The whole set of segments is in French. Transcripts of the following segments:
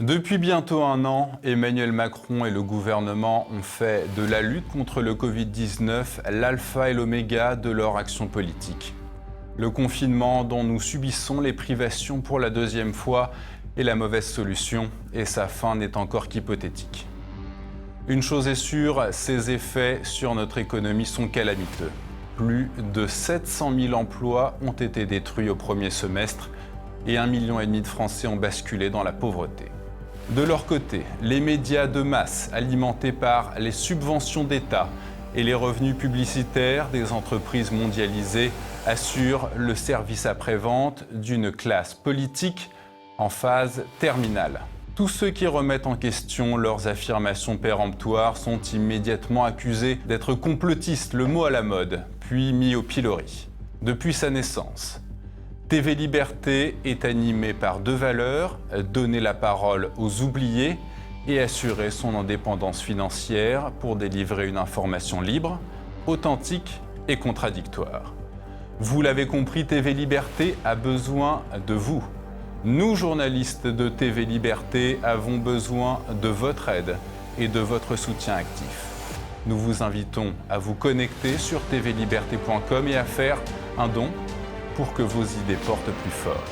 Depuis bientôt un an, Emmanuel Macron et le gouvernement ont fait de la lutte contre le Covid-19 l'alpha et l'oméga de leur action politique. Le confinement dont nous subissons les privations pour la deuxième fois est la mauvaise solution et sa fin n'est encore qu'hypothétique. Une chose est sûre, ses effets sur notre économie sont calamiteux. Plus de 700 000 emplois ont été détruits au premier semestre et 1,5 million de Français ont basculé dans la pauvreté. De leur côté, les médias de masse, alimentés par les subventions d'État et les revenus publicitaires des entreprises mondialisées, assurent le service après-vente d'une classe politique en phase terminale. Tous ceux qui remettent en question leurs affirmations péremptoires sont immédiatement accusés d'être complotistes, le mot à la mode, puis mis au pilori. Depuis sa naissance, TV Liberté est animé par deux valeurs, donner la parole aux oubliés et assurer son indépendance financière pour délivrer une information libre, authentique et contradictoire. Vous l'avez compris, TV Liberté a besoin de vous. Nous, journalistes de TV Liberté, avons besoin de votre aide et de votre soutien actif. Nous vous invitons à vous connecter sur tvliberté.com et à faire un don pour que vos idées portent plus fort.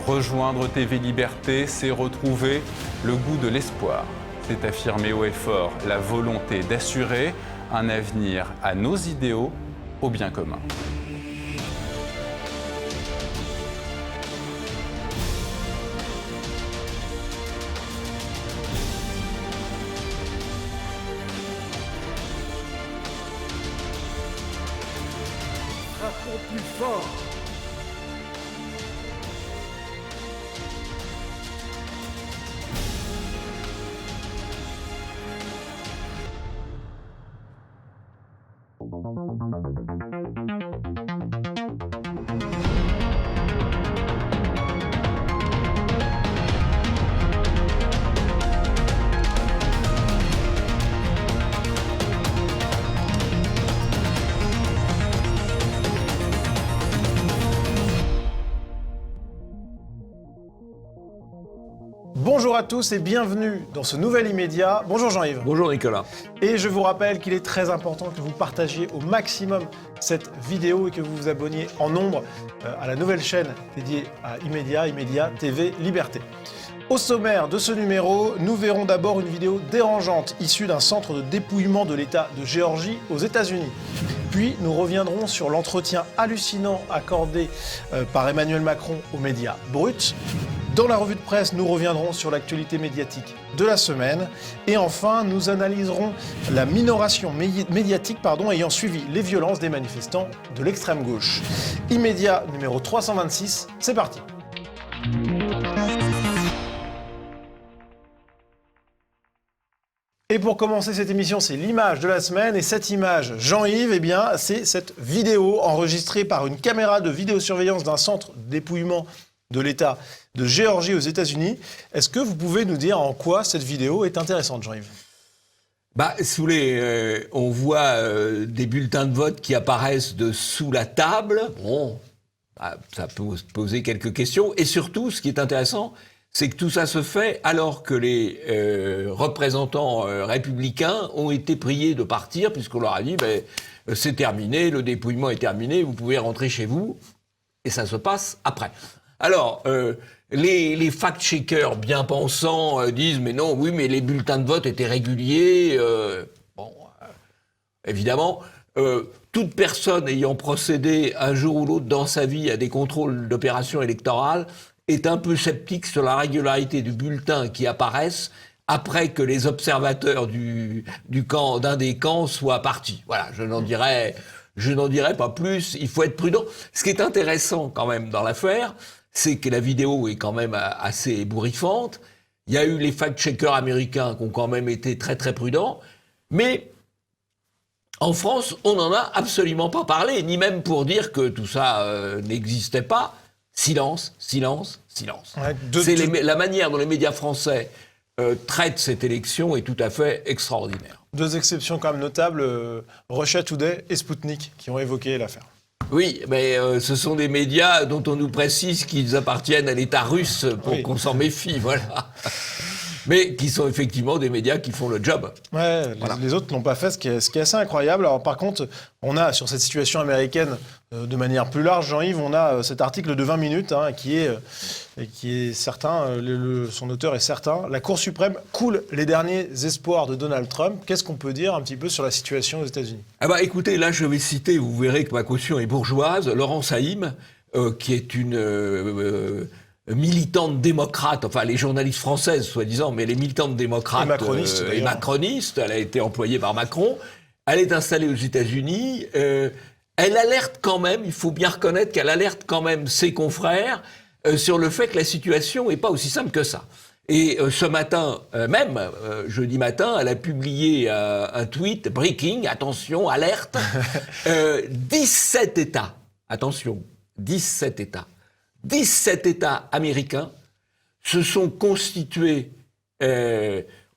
Rejoindre TV Liberté, c'est retrouver le goût de l'espoir. C'est affirmer haut et fort la volonté d'assurer un avenir à nos idéaux, au bien commun. Frappons plus fort. Bonjour à tous et bienvenue dans ce nouvel immédiat. Bonjour Jean-Yves. Bonjour Nicolas. Et je vous rappelle qu'il est très important que vous partagiez au maximum cette vidéo et que vous vous abonniez en nombre à la nouvelle chaîne dédiée à Immédiat TV Liberté. Au sommaire de ce numéro, nous verrons d'abord une vidéo dérangeante issue d'un centre de dépouillement de l'État de Géorgie aux États-Unis. Puis nous reviendrons sur l'entretien hallucinant accordé par Emmanuel Macron aux médias bruts. Dans la revue de presse, nous reviendrons sur l'actualité médiatique de la semaine. Et enfin, nous analyserons la minoration médiatique ayant suivi les violences des manifestants de l'extrême gauche. Immédiat numéro 326, c'est parti. Et pour commencer cette émission, c'est l'image de la semaine. Et cette image, Jean-Yves, c'est cette vidéo enregistrée par une caméra de vidéosurveillance d'un centre de dépouillement de l'État de Géorgie aux États-Unis. Est-ce que vous pouvez nous dire en quoi cette vidéo est intéressante, Jean-Yves ? Si vous voulez, on voit des bulletins de vote qui apparaissent dessous la table. Bon, ça peut poser quelques questions. Et surtout, ce qui est intéressant, c'est que tout ça se fait alors que les représentants républicains ont été priés de partir, puisqu'on leur a dit c'est terminé, le dépouillement est terminé, vous pouvez rentrer chez vous. Et ça se passe après. Alors, les fact-checkers bien pensants disent « mais non, oui, mais les bulletins de vote étaient réguliers ». Évidemment, toute personne ayant procédé un jour ou l'autre dans sa vie à des contrôles d'opérations électorales est un peu sceptique sur la régularité du bulletin qui apparaissent après que les observateurs d'un des camps soient partis. Voilà, je n'en dirai pas plus, il faut être prudent. Ce qui est intéressant quand même dans l'affaire, c'est que la vidéo est quand même assez ébouriffante. Il y a eu les fact-checkers américains qui ont quand même été très très prudents, mais en France, on n'en a absolument pas parlé, ni même pour dire que tout ça n'existait pas. Silence, silence, silence. Ouais, la manière dont les médias français traitent cette élection est tout à fait extraordinaire. Deux exceptions quand même notables, Russia Today et Sputnik, qui ont évoqué l'affaire. Oui, mais ce sont des médias dont on nous précise qu'ils appartiennent à l'État russe pour qu'on s'en méfie, voilà. mais qui sont effectivement des médias qui font le job. Ouais, Voilà. les autres n'ont pas fait, ce qui est assez incroyable. Alors par contre, on a sur cette situation américaine, de manière plus large, Jean-Yves, on a cet article de 20 minutes qui est certain, son auteur est certain. La Cour suprême coule les derniers espoirs de Donald Trump. Qu'est-ce qu'on peut dire un petit peu sur la situation aux États-Unis ? Ah bah écoutez, là je vais citer, vous verrez que ma caution est bourgeoise, Laurence Haïm, qui est une militante démocrate, enfin les journalistes françaises soi-disant, mais les militantes démocrates et macronistes, elle a été employée par Macron, elle est installée aux États-Unis, elle alerte quand même, il faut bien reconnaître qu'elle alerte quand même ses confrères sur le fait que la situation n'est pas aussi simple que ça. Et ce matin, jeudi matin, elle a publié un tweet, breaking, attention, alerte, 17 États, attention, 17 États américains se sont constitués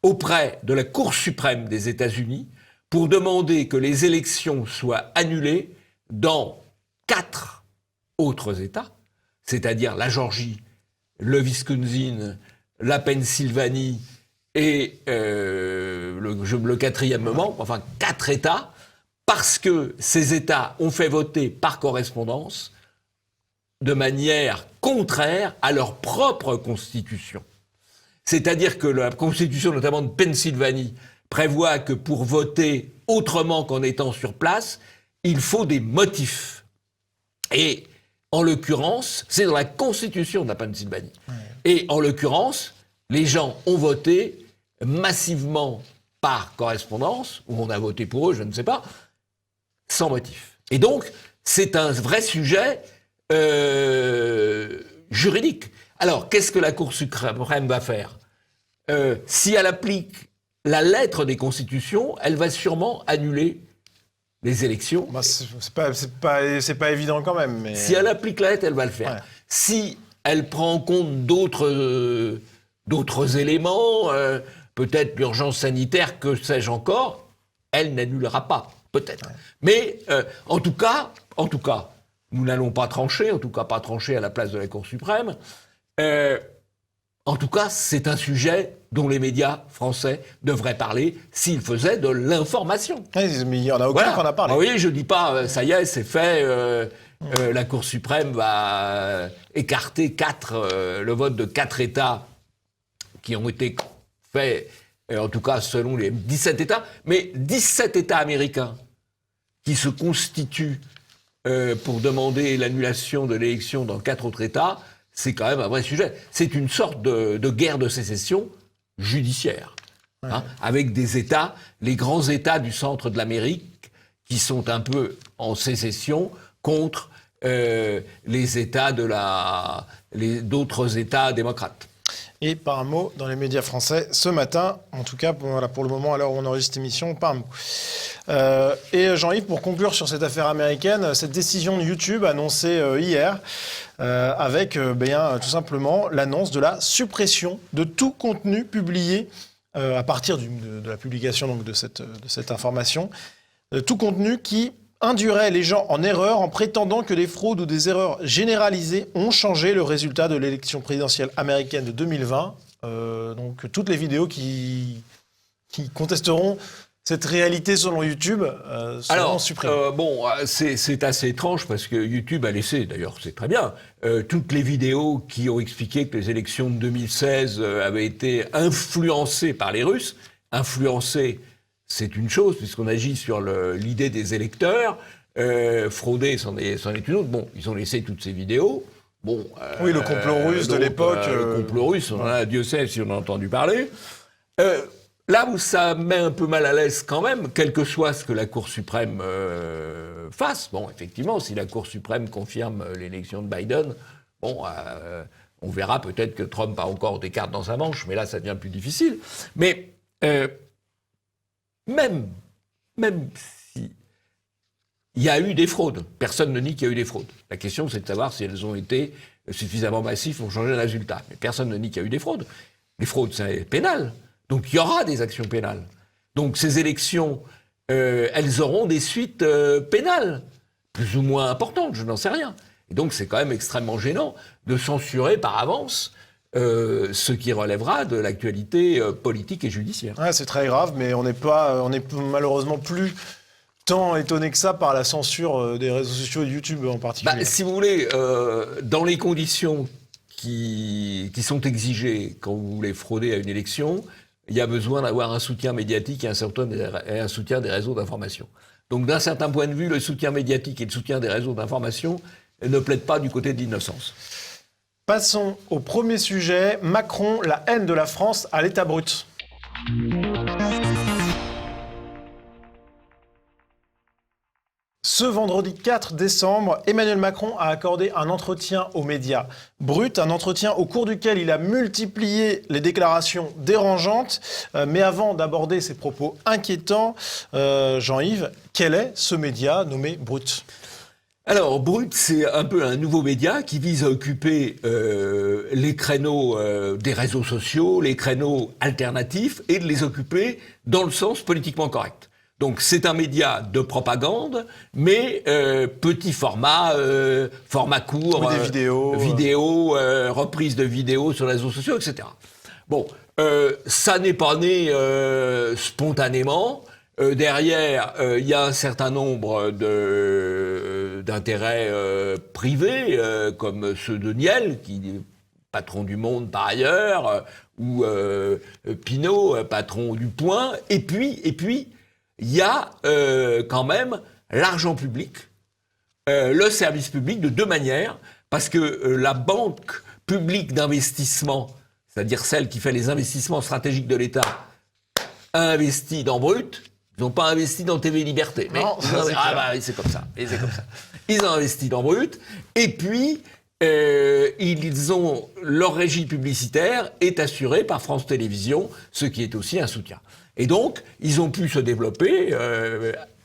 auprès de la Cour suprême des États-Unis pour demander que les élections soient annulées dans 4 autres États, c'est-à-dire la Géorgie, le Wisconsin, la Pennsylvanie et le quatrième membre, enfin 4 États, parce que ces États ont fait voter par correspondance de manière contraire à leur propre constitution. C'est-à-dire que la constitution, notamment de Pennsylvanie, prévoit que pour voter autrement qu'en étant sur place, il faut des motifs. Et en l'occurrence, c'est dans la constitution de la Pennsylvanie. Ouais. Et en l'occurrence, les gens ont voté massivement par correspondance, ou on a voté pour eux, je ne sais pas, sans motif. Et donc, c'est un vrai sujet juridique. Alors, qu'est-ce que la Cour suprême va faire ? Si elle applique la lettre des constitutions, elle va sûrement annuler les élections. Bah, c'est pas évident quand même. Mais... Si elle applique la lettre, elle va le faire. Ouais. Si elle prend en compte d'autres éléments, peut-être l'urgence sanitaire, que sais-je encore, elle n'annulera pas, peut-être. Ouais. Mais en tout cas, nous n'allons pas trancher, en tout cas pas trancher à la place de la Cour suprême. En tout cas, c'est un sujet dont les médias français devraient parler s'ils faisaient de l'information. Mais il n'y en a aucun qui en a parlé. Vous voyez, je ne dis pas, ça y est, c'est fait, la Cour suprême va écarter le vote de 4 États qui ont été faits, en tout cas selon les 17 États, mais 17 États américains qui se constituent pour demander l'annulation de l'élection dans 4 autres États, c'est quand même un vrai sujet. C'est une sorte de guerre de sécession judiciaire, avec des États, les grands États du centre de l'Amérique, qui sont un peu en sécession contre les États d'autres États démocrates. Et par un mot dans les médias français ce matin, en tout cas pour le moment à l'heure où on enregistre cette émission, pas un mot. Et Jean-Yves, pour conclure sur cette affaire américaine, cette décision de YouTube annoncée hier, avec tout simplement l'annonce de la suppression de tout contenu publié à partir de la publication donc, de cette information, tout contenu qui induirait les gens en erreur en prétendant que des fraudes ou des erreurs généralisées ont changé le résultat de l'élection présidentielle américaine de 2020. Donc toutes les vidéos qui contesteront cette réalité selon YouTube seront supprimées. C'est assez étrange parce que YouTube a laissé, d'ailleurs c'est très bien, toutes les vidéos qui ont expliqué que les élections de 2016 avaient été influencées par les Russes. Influencées, c'est une chose, puisqu'on agit sur l'idée des électeurs. Frauder, c'en est une autre. Bon, ils ont laissé toutes ces vidéos. Bon, oui, le complot russe de l'époque. Le complot russe, Dieu sait si on a entendu parler. Là où ça met un peu mal à l'aise quand même, quel que soit ce que la Cour suprême fasse, bon, effectivement, si la Cour suprême confirme l'élection de Biden, bon, on verra peut-être que Trump a encore des cartes dans sa manche, mais là, ça devient plus difficile. Mais même si il y a eu des fraudes, personne ne nie qu'il y a eu des fraudes. La question, c'est de savoir si elles ont été suffisamment massives pour changer le résultat. Mais personne ne nie qu'il y a eu des fraudes. Les fraudes, c'est pénal. Donc il y aura des actions pénales. Donc ces élections, elles auront des suites pénales, plus ou moins importantes, je n'en sais rien. Et donc c'est quand même extrêmement gênant de censurer par avance ce qui relèvera de l'actualité politique et judiciaire. Ouais, c'est très grave, mais on n'est malheureusement plus tant étonné que ça par la censure des réseaux sociaux et YouTube en particulier. Si vous voulez, dans les conditions qui sont exigées quand vous voulez frauder à une élection, il y a besoin d'avoir un soutien médiatique et un soutien des réseaux d'information. Donc d'un certain point de vue, le soutien médiatique et le soutien des réseaux d'information ne plaident pas du côté de l'innocence. Passons au premier sujet. Macron, la haine de la France à l'état brut. Ce vendredi 4 décembre, Emmanuel Macron a accordé un entretien aux médias Brut, un entretien au cours duquel il a multiplié les déclarations dérangeantes. Mais avant d'aborder ses propos inquiétants, Jean-Yves, quel est ce média nommé Brut ? Alors, Brut, c'est un peu un nouveau média qui vise à occuper les créneaux des réseaux sociaux, les créneaux alternatifs, et de les occuper dans le sens politiquement correct. Donc c'est un média de propagande, mais petit format, format court, des vidéos, reprise de vidéos sur les réseaux sociaux, etc. Bon, ça n'est pas né spontanément. Derrière, il y a un certain nombre d'intérêts privés, comme ceux de Niel, qui est patron du Monde par ailleurs, ou Pinault, patron du Point, et puis il y a quand même l'argent public, le service public de deux manières, parce que la banque publique d'investissement, c'est-à-dire celle qui fait les investissements stratégiques de l'État, a investi dans Brut. Ils n'ont pas investi dans TV Liberté. Mais c'est comme ça. Ils ont investi dans Brut. Et puis, ils ont leur régie publicitaire est assurée par France Télévisions, ce qui est aussi un soutien. Et donc, ils ont pu se développer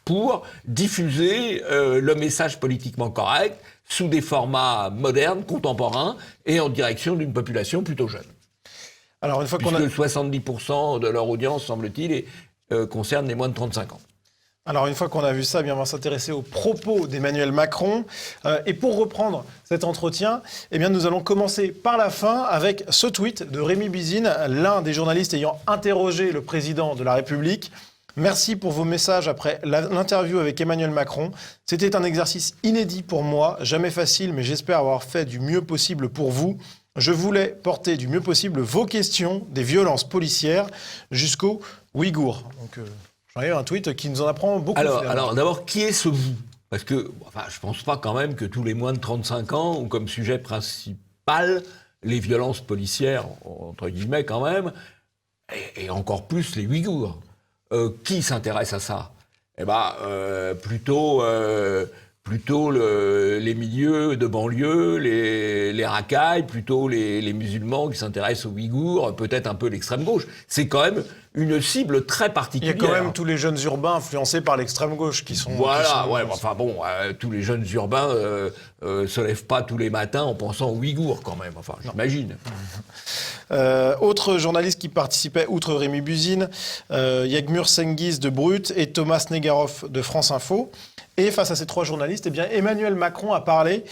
pour diffuser le message politiquement correct sous des formats modernes, contemporains, et en direction d'une population plutôt jeune. Alors, une fois puisque 70% de leur audience, semble-t-il, concerne les moins de 35 ans. Alors, une fois qu'on a vu ça, bien, on va s'intéresser aux propos d'Emmanuel Macron. Et pour reprendre cet entretien, nous allons commencer par la fin avec ce tweet de Rémi Bizine, l'un des journalistes ayant interrogé le président de la République. Merci pour vos messages après l'interview avec Emmanuel Macron. C'était un exercice inédit pour moi, jamais facile, mais j'espère avoir fait du mieux possible pour vous. Je voulais porter du mieux possible vos questions des violences policières jusqu'aux Ouïghours. Donc, j'en ai un tweet qui nous en apprend beaucoup. Alors d'abord, qui est ce vous ? Parce que je pense pas quand même que tous les moins de 35 ans ont comme sujet principal les violences policières, entre guillemets quand même, et encore plus les Ouïghours. Qui s'intéresse à ça ? Plutôt les milieux de banlieue, les racailles, plutôt les musulmans qui s'intéressent aux Ouïghours, peut-être un peu l'extrême gauche. C'est quand même une cible très particulière. Il y a quand même tous les jeunes urbains influencés par l'extrême gauche qui sont... tous les jeunes urbains se lèvent pas tous les matins en pensant aux Ouïghours quand même, j'imagine. Autre journaliste qui participait, outre Rémi Bizine, Yagmur Sengiz de Brut et Thomas Negarov de France Info. Et face à ces trois journalistes, Emmanuel Macron a parlé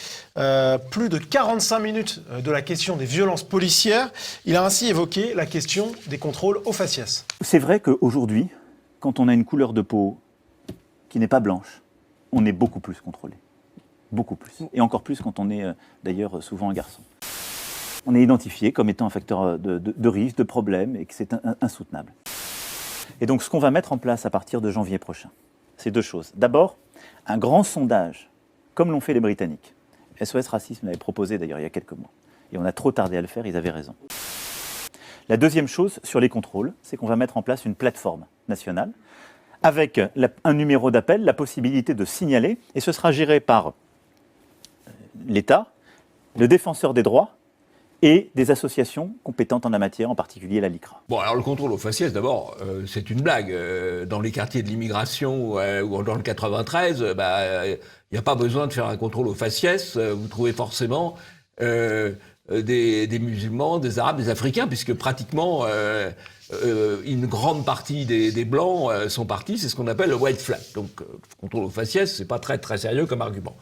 plus de 45 minutes de la question des violences policières. Il a ainsi évoqué la question des contrôles au faciès. C'est vrai qu'aujourd'hui, quand on a une couleur de peau qui n'est pas blanche, on est beaucoup plus contrôlé. Beaucoup plus. Et encore plus quand on est d'ailleurs souvent un garçon. On est identifié comme étant un facteur de risque, de problème, et que c'est insoutenable. Et donc ce qu'on va mettre en place à partir de janvier prochain, c'est deux choses. D'abord, un grand sondage, comme l'ont fait les Britanniques. SOS Racisme l'avait proposé d'ailleurs il y a quelques mois. Et on a trop tardé à le faire, ils avaient raison. La deuxième chose sur les contrôles, c'est qu'on va mettre en place une plateforme nationale avec un numéro d'appel, la possibilité de signaler, et ce sera géré par l'État, le défenseur des droits et des associations compétentes en la matière, en particulier la LICRA. Bon, alors le contrôle aux faciès, d'abord, c'est une blague. Dans les quartiers de l'immigration ou dans le 93, il n'y a pas besoin de faire un contrôle aux faciès. Vous trouvez forcément des musulmans, des arabes, des africains, puisque pratiquement une grande partie des blancs sont partis. C'est ce qu'on appelle le white flag. Donc, contrôle aux faciès, c'est pas très très sérieux comme argument.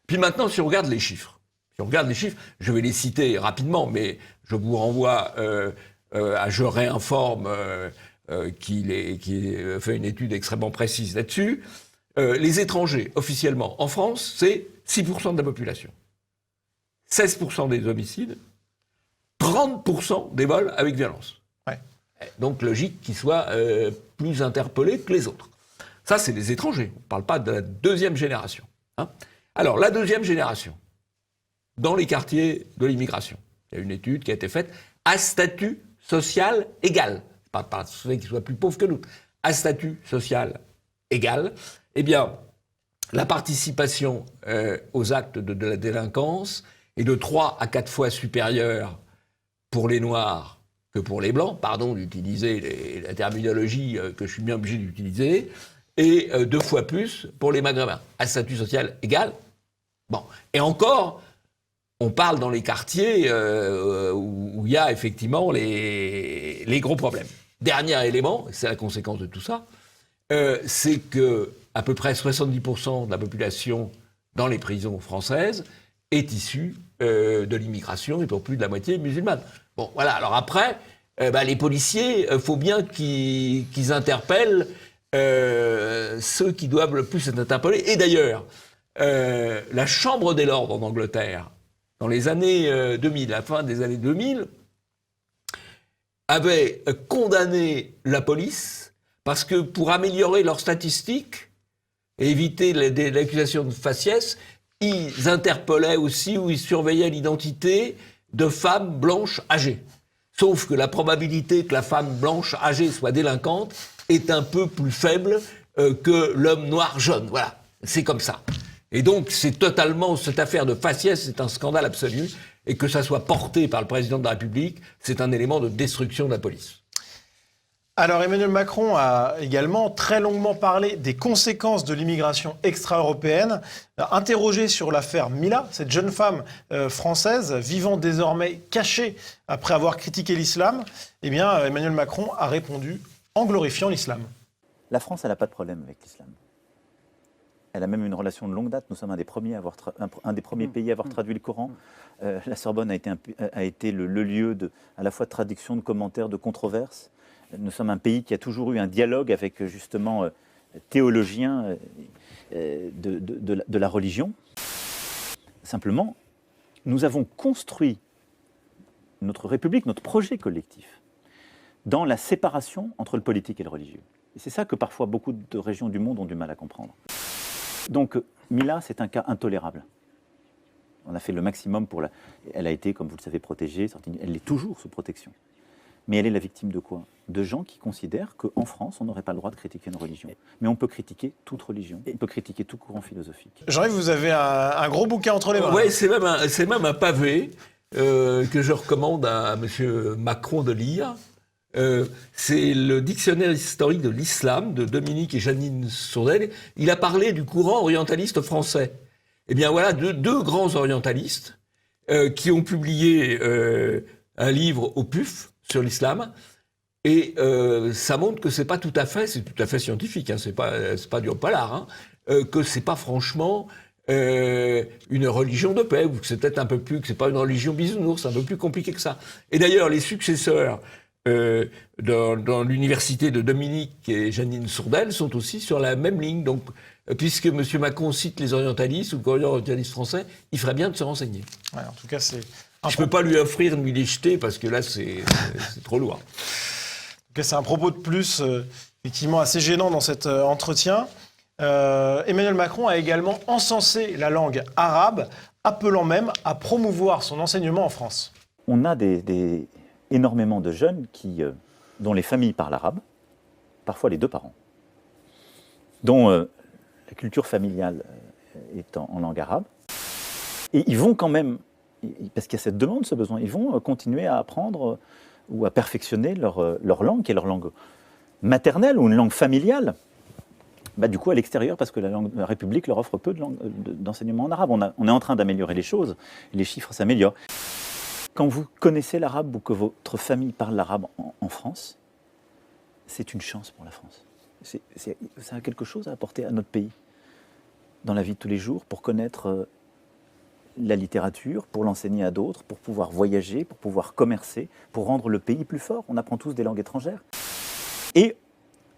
Puis maintenant, si on regarde les chiffres, Si on regarde les chiffres, je vais les citer rapidement, mais je vous renvoie à Je réinforme, qui fait une étude extrêmement précise là-dessus. Les étrangers, officiellement, en France, c'est 6% de la population. 16% des homicides, 30% des vols avec violence. Ouais. Donc logique qu'ils soient plus interpellés que les autres. Ça, c'est les étrangers. On ne parle pas de la deuxième génération. Hein. Alors, la deuxième génération, dans les quartiers de l'immigration, il y a une étude qui a été faite à statut social égal. Pas ceux qui soient plus pauvres que nous. À statut social égal, eh bien, la participation aux actes de la délinquance est de 3 à 4 fois supérieure pour les Noirs que pour les Blancs, pardon d'utiliser la terminologie que je suis bien obligé d'utiliser, et 2 fois plus pour les Maghrébins, à statut social égal. Bon, et encore, on parle dans les quartiers où il y a effectivement les gros problèmes. Dernier élément, c'est la conséquence de tout ça, c'est que à peu près 70% de la population dans les prisons françaises est issue de l'immigration et pour plus de la moitié musulmane. Bon, voilà. Alors après, les policiers, faut bien qu'ils interpellent ceux qui doivent le plus être interpellés. Et d'ailleurs, la Chambre des Lords en Angleterre, dans les années 2000, à la fin des années 2000, avait condamné la police parce que pour améliorer leurs statistiques et éviter l'accusation de faciès, ils interpellaient aussi ou ils surveillaient l'identité de femmes blanches âgées. Sauf que la probabilité que la femme blanche âgée soit délinquante est un peu plus faible que l'homme noir jeune. Voilà, c'est comme ça. Et donc, c'est totalement, cette affaire de faciès, c'est un scandale absolu. Et que ça soit porté par le président de la République, c'est un élément de destruction de la police. Alors, Emmanuel Macron a également très longuement parlé des conséquences de l'immigration extra-européenne. Interrogé sur l'affaire Mila, cette jeune femme française vivant désormais cachée après avoir critiqué l'islam, eh bien, Emmanuel Macron a répondu en glorifiant l'islam. La France, elle n'a pas de problème avec l'islam. Elle a même une relation de longue date. Nous sommes un des premiers pays à avoir traduit le Coran. La Sorbonne a été le lieu à la fois de traduction, de commentaires, de controverses. Nous sommes un pays qui a toujours eu un dialogue avec justement théologiens de la religion. Simplement, nous avons construit notre République, notre projet collectif, dans la séparation entre le politique et le religieux. Et c'est ça que parfois beaucoup de régions du monde ont du mal à comprendre. Donc, Mila, c'est un cas intolérable. On a fait le maximum pour la... Elle a été, comme vous le savez, protégée. Elle est toujours sous protection. Mais elle est la victime de quoi? De gens qui considèrent qu'en France, on n'aurait pas le droit de critiquer une religion. Mais on peut critiquer toute religion. On peut critiquer tout courant philosophique. Jean-Yves, vous avez un gros bouquin entre les mains. Oui, c'est même un pavé que je recommande à M. Macron de lire. C'est le dictionnaire historique de l'islam de Dominique et Janine Sourdel. Il a parlé du courant orientaliste français. Eh bien voilà, deux grands orientalistes qui ont publié un livre au PUF sur l'islam. Et ça montre que c'est tout à fait scientifique, hein, c'est pas du haut-palard, hein, que c'est pas franchement une religion de paix, ou que c'est peut-être un peu plus, que c'est pas une religion bisounours, c'est un peu plus compliqué que ça. Et d'ailleurs, les successeurs dans l'université de Dominique et Janine Sourdel sont aussi sur la même ligne. Donc, puisque M. Macron cite les orientalistes ou le courant orientaliste français, il ferait bien de se renseigner. Ouais, en tout cas, c'est... Je ne peux pas lui offrir de lui les jeter parce que là, c'est trop lourd. C'est un propos de plus, effectivement, assez gênant dans cet entretien. Emmanuel Macron a également encensé la langue arabe, appelant même à promouvoir son enseignement en France. On a énormément de jeunes dont les familles parlent arabe, parfois les deux parents, dont la culture familiale est en langue arabe. Et ils vont quand même, parce qu'il y a cette demande, ce besoin, ils vont continuer à apprendre ou à perfectionner leur langue, qui est leur langue maternelle ou une langue familiale, du coup à l'extérieur, parce que la République leur offre peu d'enseignement en arabe. On est en train d'améliorer les choses, les chiffres s'améliorent. Quand vous connaissez l'arabe ou que votre famille parle l'arabe en France, c'est une chance pour la France. Ça a quelque chose à apporter à notre pays, dans la vie de tous les jours, pour connaître la littérature, pour l'enseigner à d'autres, pour pouvoir voyager, pour pouvoir commercer, pour rendre le pays plus fort. On apprend tous des langues étrangères. Et,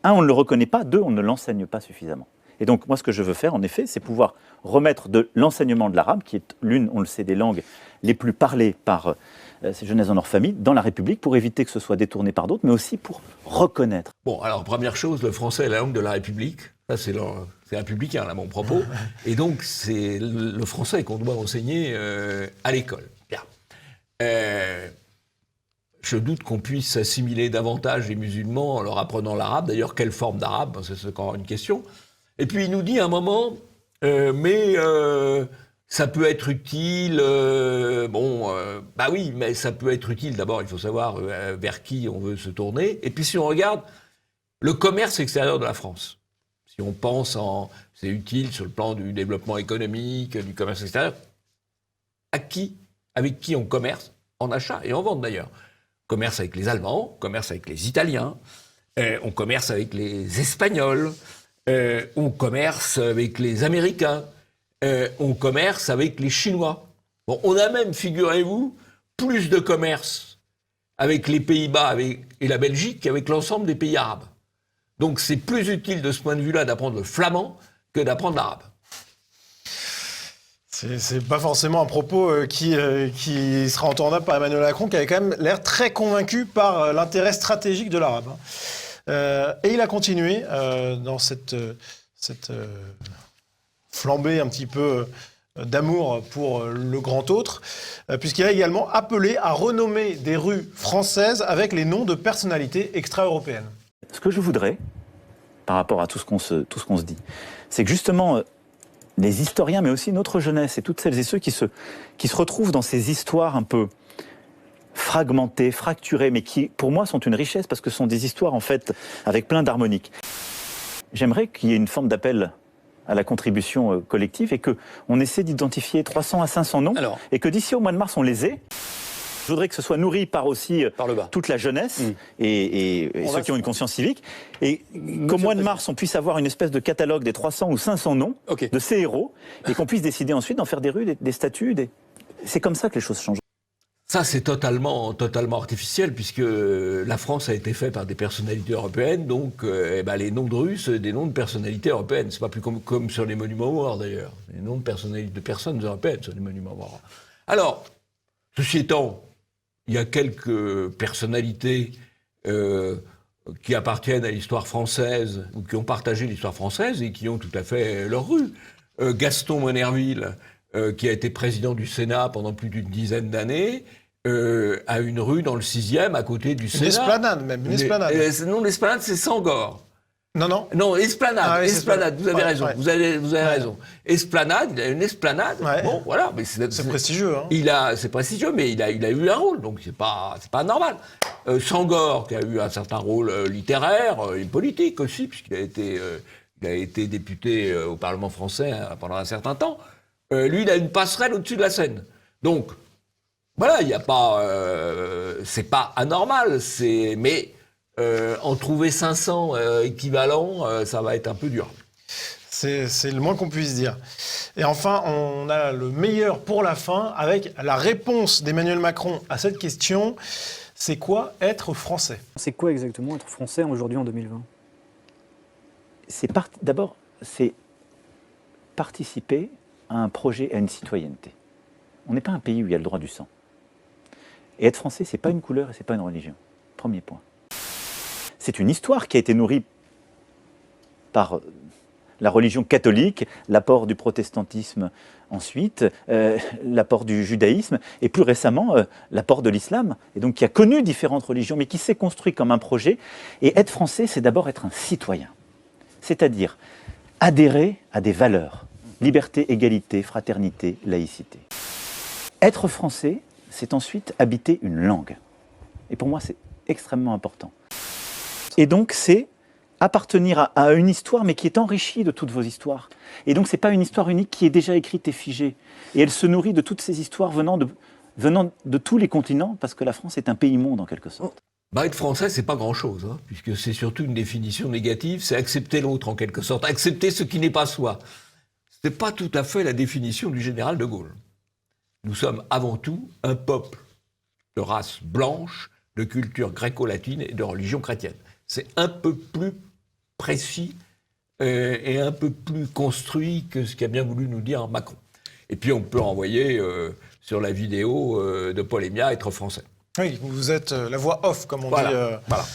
un, on ne le reconnaît pas, deux, on ne l'enseigne pas suffisamment. Et donc, moi, ce que je veux faire, en effet, c'est pouvoir remettre de l'enseignement de l'arabe, qui est l'une, on le sait, des langues les plus parlées par ces jeunesses dans leur famille, dans la République, pour éviter que ce soit détourné par d'autres, mais aussi pour reconnaître. Bon, alors, première chose, le français est la langue de la République. Ça, c'est républicain, là, mon propos. Et donc, c'est le français qu'on doit enseigner à l'école. Bien. Je doute qu'on puisse assimiler davantage les musulmans en leur apprenant l'arabe. D'ailleurs, quelle forme d'arabe? C'est encore une question. Et puis, il nous dit à un moment, ça peut être utile, bah oui, mais ça peut être utile. D'abord, il faut savoir vers qui on veut se tourner. Et puis, si on regarde le commerce extérieur de la France, si on pense c'est utile sur le plan du développement économique, du commerce extérieur, avec qui on commerce, en achat et en vente d'ailleurs. On commerce avec les Allemands, on commerce avec les Italiens, on commerce avec les Espagnols, on commerce avec les Américains, on commerce avec les Chinois. Bon, on a même, figurez-vous, plus de commerce avec les Pays-Bas et la Belgique qu'avec l'ensemble des pays arabes. Donc c'est plus utile de ce point de vue-là d'apprendre le flamand que d'apprendre l'arabe. C'est pas forcément un propos qui sera entendable par Emmanuel Macron, qui avait quand même l'air très convaincu par l'intérêt stratégique de l'arabe. Et il a continué dans cette flambée un petit peu d'amour pour le grand autre, puisqu'il a également appelé à renommer des rues françaises avec les noms de personnalités extra-européennes. Ce que je voudrais, par rapport à tout ce qu'on se dit, c'est que justement, les historiens, mais aussi notre jeunesse et toutes celles et ceux qui se retrouvent dans ces histoires un peu fragmentées, fracturées, mais qui, pour moi, sont une richesse parce que ce sont des histoires, en fait, avec plein d'harmoniques. J'aimerais qu'il y ait une forme d'appel à la contribution collective et qu'on essaie d'identifier 300 à 500 noms et que d'ici au mois de mars, on les ait. Je voudrais que ce soit nourri par aussi toute la jeunesse et ceux qui ont une conscience civique. Et qu'au mois de mars, on puisse avoir une espèce de catalogue des 300 ou 500 noms de ces héros et qu'on puisse décider ensuite d'en faire des rues, des statues. C'est comme ça que les choses changent. Ça, c'est totalement artificiel, puisque la France a été faite par des personnalités européennes, donc les noms de rues, c'est des noms de personnalités européennes. C'est pas plus comme sur les monuments morts, d'ailleurs. Les noms de personnes européennes sur les monuments morts. Alors, ceci étant, il y a quelques personnalités qui appartiennent à l'histoire française, ou qui ont partagé l'histoire française, et qui ont tout à fait leur rue. Gaston Monnerville, qui a été président du Sénat pendant plus d'une dizaine d'années, a une rue dans le 6e, à côté du Sénat. Une esplanade, même, une esplanade. Non, l'esplanade, c'est Sangor. Non, esplanade, oui, esplanade, vous avez raison, ouais. vous avez raison. Esplanade, il a une esplanade, bon, voilà. Mais c'est prestigieux, hein. C'est prestigieux, mais il a eu un rôle, donc c'est pas normal. Sangor, qui a eu un certain rôle littéraire et politique aussi, puisqu'il a été député au Parlement français pendant un certain temps, lui, il a une passerelle au-dessus de la Seine. Donc, voilà, il y a pas... c'est pas anormal, mais... en trouver 500 équivalents, ça va être un peu dur. C'est le moins qu'on puisse dire. Et enfin, on a le meilleur pour la fin, avec la réponse d'Emmanuel Macron à cette question. C'est quoi être français? C'est quoi exactement être français aujourd'hui en 2020? D'abord, c'est participer à un projet et à une citoyenneté. On n'est pas un pays où il y a le droit du sang. Et être français, c'est pas une couleur et c'est pas une religion. Premier point. C'est une histoire qui a été nourrie par la religion catholique, l'apport du protestantisme ensuite, l'apport du judaïsme et plus récemment l'apport de l'islam, et donc qui a connu différentes religions mais qui s'est construit comme un projet. Et être français, c'est d'abord être un citoyen, c'est-à-dire adhérer à des valeurs, liberté, égalité, fraternité, laïcité. Être français, c'est ensuite habiter une langue. Et pour moi, c'est extrêmement important. Et donc, c'est appartenir à une histoire, mais qui est enrichie de toutes vos histoires. Et donc, ce n'est pas une histoire unique qui est déjà écrite et figée. Et elle se nourrit de toutes ces histoires venant de tous les continents, parce que la France est un pays-monde, en quelque sorte. Être français, c'est pas grand-chose, hein, puisque c'est surtout une définition négative, c'est accepter l'autre, en quelque sorte, accepter ce qui n'est pas soi. Ce n'est pas tout à fait la définition du général de Gaulle. Nous sommes avant tout un peuple de race blanche, de culture gréco-latine et de religion chrétienne. C'est un peu plus précis et un peu plus construit que ce qu'a bien voulu nous dire Macron. Et puis on peut envoyer sur la vidéo de Paul Emiat être français. Oui, vous êtes la voix off, comme on Voilà, dit. voilà.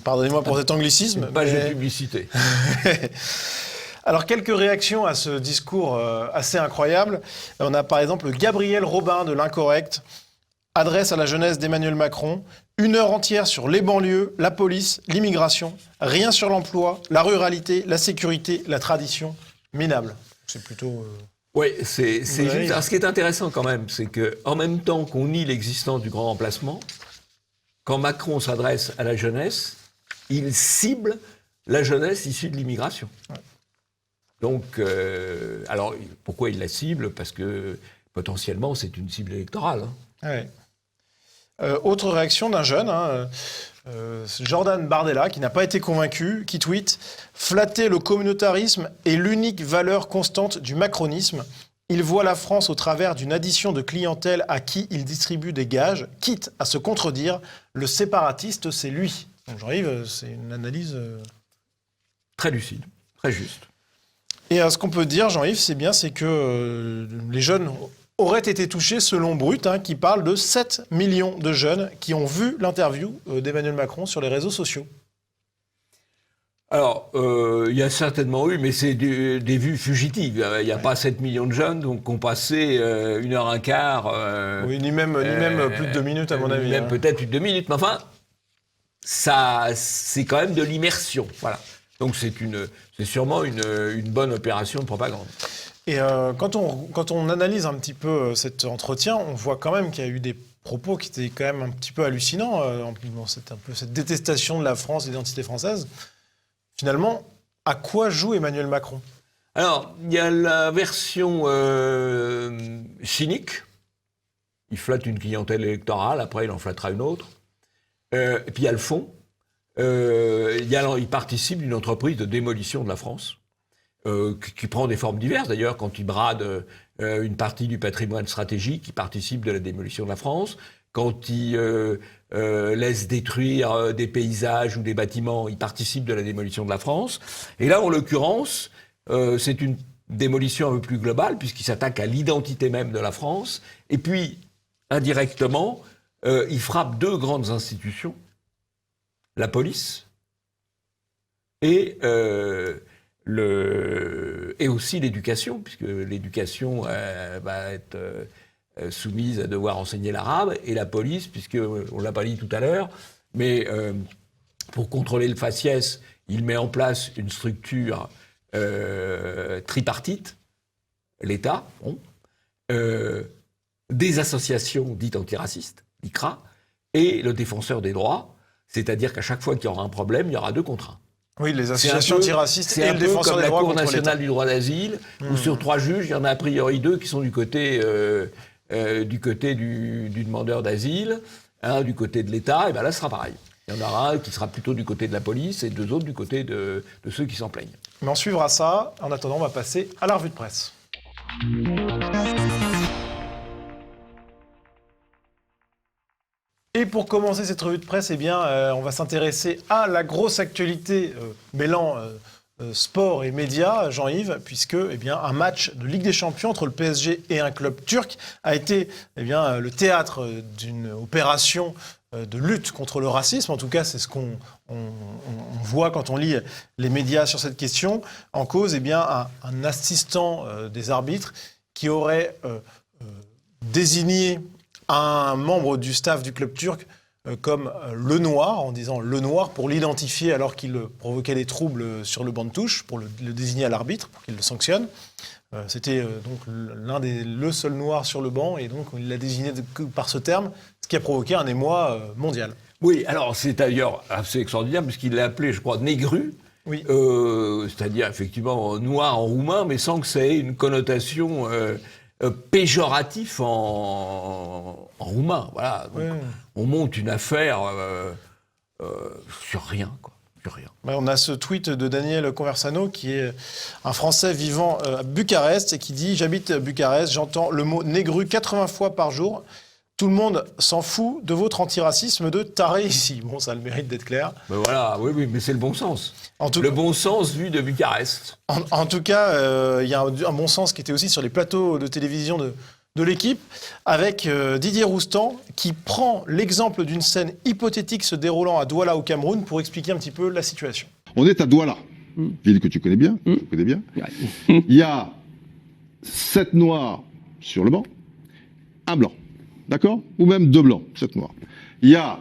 Pardonnez-moi pour cet anglicisme. Une page de publicité. Alors, quelques réactions à ce discours assez incroyable. On a par exemple Gabriel Robin de l'Incorrect, adresse à la jeunesse d'Emmanuel Macron. 1 heure entière sur les banlieues, la police, l'immigration. Rien sur l'emploi, la ruralité, la sécurité, la tradition. Minable. C'est plutôt... Oui, c'est juste. Oui. Alors, ce qui est intéressant quand même, c'est qu'en même temps qu'on nie l'existence du grand remplacement, quand Macron s'adresse à la jeunesse, il cible la jeunesse issue de l'immigration. Ouais. Donc, alors, pourquoi il la cible? Parce que potentiellement, c'est une cible électorale. Hein. Ouais. Autre réaction d'un jeune, Jordan Bardella, qui n'a pas été convaincu, qui tweet « Flatter le communautarisme est l'unique valeur constante du macronisme. Il voit la France au travers d'une addition de clientèle à qui il distribue des gages, quitte à se contredire. Le séparatiste, c'est lui. » Donc Jean-Yves, c'est une analyse... Très lucide, très juste. Et ce qu'on peut dire, Jean-Yves, c'est que les jeunes auraient été touchés, selon Brut, qui parle de 7 millions de jeunes qui ont vu l'interview d'Emmanuel Macron sur les réseaux sociaux. Alors, il y a certainement eu, mais c'est des vues fugitives. Il n'y a pas 7 millions de jeunes donc, qui ont passé 1 heure un quart. Oui, ni même plus de 2 minutes, à mon avis. Même peut-être plus de 2 minutes. Mais enfin, c'est quand même de l'immersion. Voilà. Donc, c'est sûrement une bonne opération de propagande. Et quand on analyse un petit peu cet entretien, on voit quand même qu'il y a eu des propos qui étaient quand même un petit peu hallucinants dans cette détestation de la France, de l'identité française. Finalement, à quoi joue Emmanuel Macron? Alors, il y a la version cynique. Il flatte une clientèle électorale, après il en flattera une autre. Et puis il y a le fond. Il participe d'une entreprise de démolition de la France. Qui prend des formes diverses d'ailleurs, quand il brade une partie du patrimoine stratégique, il participe de la démolition de la France. Quand il laisse détruire des paysages ou des bâtiments, il participe de la démolition de la France. Et là, en l'occurrence, c'est une démolition un peu plus globale, puisqu'il s'attaque à l'identité même de la France. Et puis, indirectement, il frappe 2 grandes institutions, la police et aussi l'éducation, puisque l'éducation va être soumise à devoir enseigner l'arabe, et la police, puisqu'on ne l'a pas dit tout à l'heure, mais pour contrôler le faciès, il met en place une structure tripartite, l'État, des associations dites antiracistes, l'ICRA, et le défenseur des droits, c'est-à-dire qu'à chaque fois qu'il y aura un problème, il y aura 2 contre 1. Oui, les associations antiracistes et le défenseur des droits contre l'État. C'est un peu comme la Cour nationale du droit d'asile, où sur 3 juges, il y en a a priori 2 qui sont du côté du demandeur d'asile, du côté de l'État, et bien là, ce sera pareil. Il y en aura un qui sera plutôt du côté de la police et 2 autres du côté de ceux qui s'en plaignent. Mais on suivra ça. En attendant, on va passer à la revue de presse. Et pour commencer cette revue de presse, on va s'intéresser à la grosse actualité mêlant sport et médias, Jean-Yves, puisque un match de Ligue des Champions entre le PSG et un club turc a été le théâtre d'une opération de lutte contre le racisme. En tout cas, c'est ce qu'on voit quand on lit les médias sur cette question. En cause, un assistant des arbitres qui aurait désigné un membre du staff du club turc comme le noir, en disant le noir pour l'identifier alors qu'il provoquait des troubles sur le banc de touche, pour le désigner à l'arbitre, pour qu'il le sanctionne. C'était donc le seul noir sur le banc, et donc il l'a désigné par ce terme, ce qui a provoqué un émoi mondial. Oui, alors c'est d'ailleurs assez extraordinaire, puisqu'il l'a appelé, je crois, négru, oui. C'est-à-dire effectivement noir en roumain, mais sans que ça ait une connotation péjoratif en roumain. Voilà. Donc, on monte une affaire sur rien, quoi. Plus rien. Ouais, on a ce tweet de Daniel Conversano, qui est un Français vivant à Bucarest, et qui dit « J'habite à Bucarest, j'entends le mot négru 80 fois par jour. Tout le monde s'en fout de votre antiracisme de taré ici. » Bon, ça a le mérite d'être clair. Ben voilà, oui, mais c'est le bon sens. En Bon sens vu de Bucarest. En tout cas, il y a un bon sens qui était aussi sur les plateaux de télévision de l'équipe, avec Didier Roustan, qui prend l'exemple d'une scène hypothétique se déroulant à Douala au Cameroun pour expliquer un petit peu la situation. On est à Douala, ville que tu connais bien, je connais bien. Il y a 7 noirs sur le banc, un blanc, d'accord? Ou même 2 blancs, 7 noirs. Il y a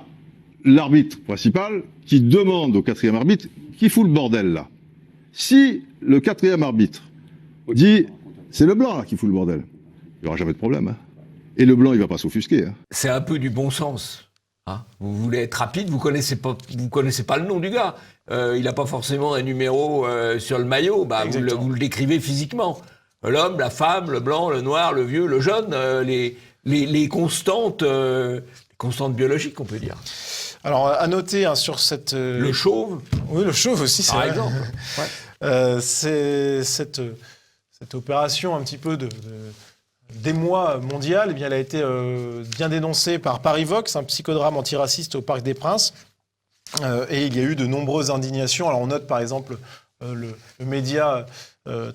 l'arbitre principal qui demande au 4e arbitre qui fout le bordel là. Si le 4e arbitre dit c'est le blanc là qui fout le bordel, il n'y aura jamais de problème. Hein. Et le blanc, il ne va pas s'offusquer. Hein. C'est un peu du bon sens. Hein. Vous voulez être rapide, vous connaissez pas le nom du gars. Il n'a pas forcément un numéro sur le maillot. Bah, vous le décrivez physiquement. L'homme, la femme, le blanc, le noir, le vieux, le jeune, les constantes biologiques, on peut dire. Alors, à noter sur cette... Le chauve. Oui, le chauve aussi, c'est par vrai. exemple. Ouais. C'est cette opération un petit peu d'émoi mondial, eh bien, elle a été bien dénoncée par Parivox, un psychodrame antiraciste au Parc des Princes. Et il y a eu de nombreuses indignations. Alors on note par exemple le média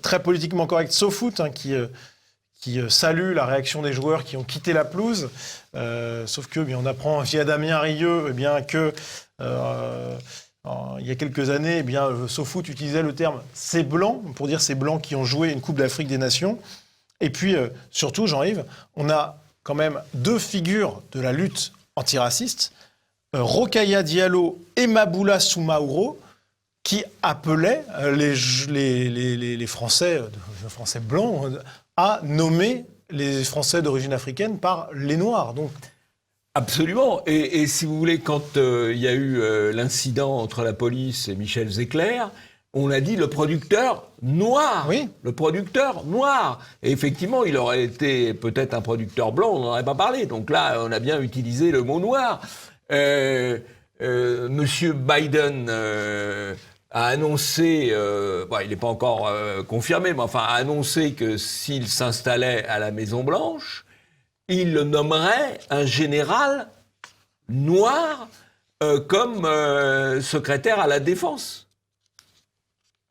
très politiquement correct SoFoot, hein, qui salue la réaction des joueurs qui ont quitté la pelouse. Sauf que bien, on apprend via Damien Rieu que il y a quelques années, eh bien, SoFoot utilisait le terme « ces blancs » pour dire ces blancs qui ont joué une Coupe d'Afrique des Nations. Et puis, surtout, Jean-Yves, on a quand même 2 figures de la lutte antiraciste, Rokhaya Diallo et Maboula Soumaoro, qui appelaient les Français blancs à nommer les Français d'origine africaine par les Noirs. Donc, absolument. Et si vous voulez, quand il y a eu l'incident entre la police et Michel Zecler, on a dit le producteur noir. Oui. Le producteur noir. Et effectivement, il aurait été peut-être un producteur blanc, on n'en aurait pas parlé. Donc là, on a bien utilisé le mot noir. Monsieur Biden a annoncé, il n'est pas encore confirmé, mais enfin a annoncé que s'il s'installait à la Maison-Blanche, il le nommerait un général noir comme secrétaire à la Défense.